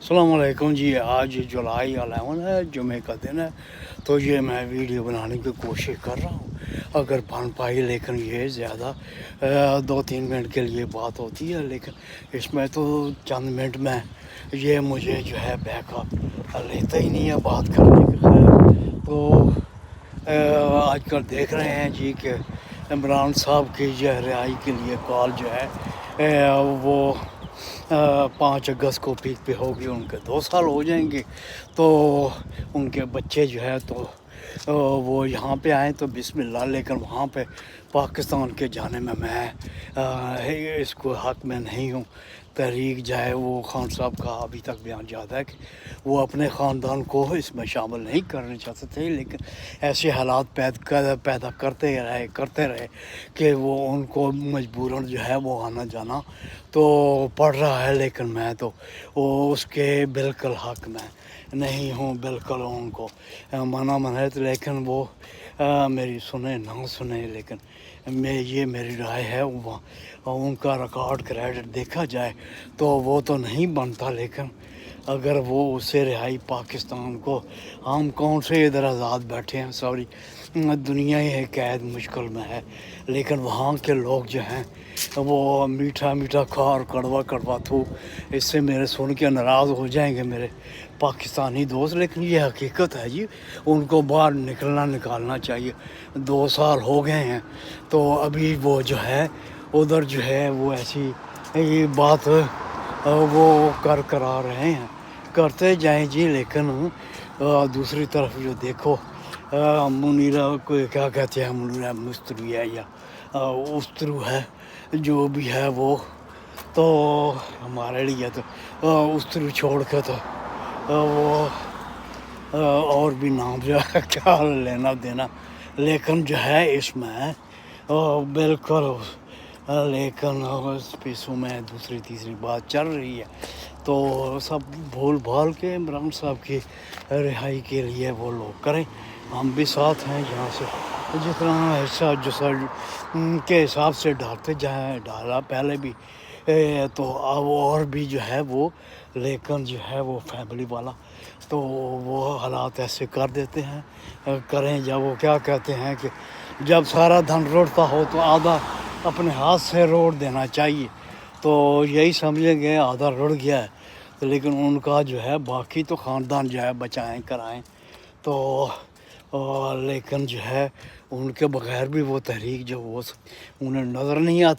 السلام علیکم جی، آج جولائی 11 ہے، جمعے کا دن ہے، تو یہ میں ویڈیو بنانے کی کوشش کر رہا ہوں اگر بن پائی، لیکن یہ زیادہ 2-3 منٹ کے لیے بات ہوتی ہے، لیکن اس میں تو چند منٹ میں یہ مجھے جو ہے بیک اپ لیتا ہی نہیں ہے بات کرنے کے خیر. تو آج کل دیکھ رہے ہیں جی کہ عمران صاحب کی جو رہائی کے لیے کال جو ہے وہ 5 اگست کو پیک پہ ہوگی، ان کے 2 سال ہو جائیں گے، تو ان کے بچے جو ہے تو وہ یہاں پہ آئیں تو بسم اللہ، لیکن وہاں پہ پاکستان کے جانے میں اس کو حق میں نہیں ہوں. تحریک جائے وہ خان صاحب کا ابھی تک بیان جاتا ہے کہ وہ اپنے خاندان کو اس میں شامل نہیں کرنا چاہتے تھے، لیکن ایسے حالات پیدا کرتے رہے کہ وہ ان کو مجبوراً جو ہے وہ آنا جانا تو پڑ رہا ہے. لیکن میں تو وہ اس کے بالکل حق میں نہیں ہوں، بالکل ان کو منع لیکن وہ میری سنیں نہ سنیں، لیکن یہ میری رائے ہے. ان کا ریکارڈ کریڈٹ دیکھا جائے تو وہ تو نہیں بنتا، لیکن اگر وہ اس سے رہائی پاکستان کو، ہم کون سے ادھر آزاد بیٹھے ہیں، سوری دنیا ہی قید مشکل میں ہے، لیکن وہاں کے لوگ جو ہیں وہ میٹھا میٹھا کھا اور کڑوا کڑوا تھوک، اس سے میرے سن کے ناراض ہو جائیں گے میرے پاکستانی دوست، لیکن یہ حقیقت ہے جی. ان کو باہر نکالنا چاہیے. 2 سال ہو گئے ہیں تو ابھی وہ جو ہے ادھر جو ہے وہ ایسی یہ بات وہ کرا رہے ہیں، کرتے جائیں جی. لیکن دوسری طرف جو دیکھو منیرہ کو کیا کہتے ہیں، منیرہ مستری ہے یا استرو ہے، جو بھی ہے وہ تو ہمارے لیے تو استرو چھوڑ کے تو وہ اور بھی نام جو ہے کیا لینا دینا، لیکن جو ہے اس میں بالکل، لیکن اس پیسوں میں دوسری تیسری بات چل رہی ہے، تو سب بھول بھال کے عمران صاحب کی رہائی کے لیے وہ لوگ کریں. ہم بھی ساتھ ہیں، یہاں سے جتنا حصہ کے حساب سے ڈالتے جائیں، ڈالا پہلے بھی تو اب اور بھی جو ہے وہ، لیکن جو ہے وہ فیملی والا تو وہ حالات ایسے کر دیتے ہیں. کریں جب وہ کیا کہتے ہیں کہ جب سارا دھن روڑتا ہو تو آدھا اپنے ہاتھ سے روڑ دینا چاہیے، تو یہی سمجھیں گے آدھا رڑ گیا ہے، لیکن ان کا جو ہے باقی تو خاندان جو ہے بچائیں کرائیں تو لیکن جو ہے ان کے بغیر بھی وہ تحریک جو وہ انہیں نظر نہیں آتی.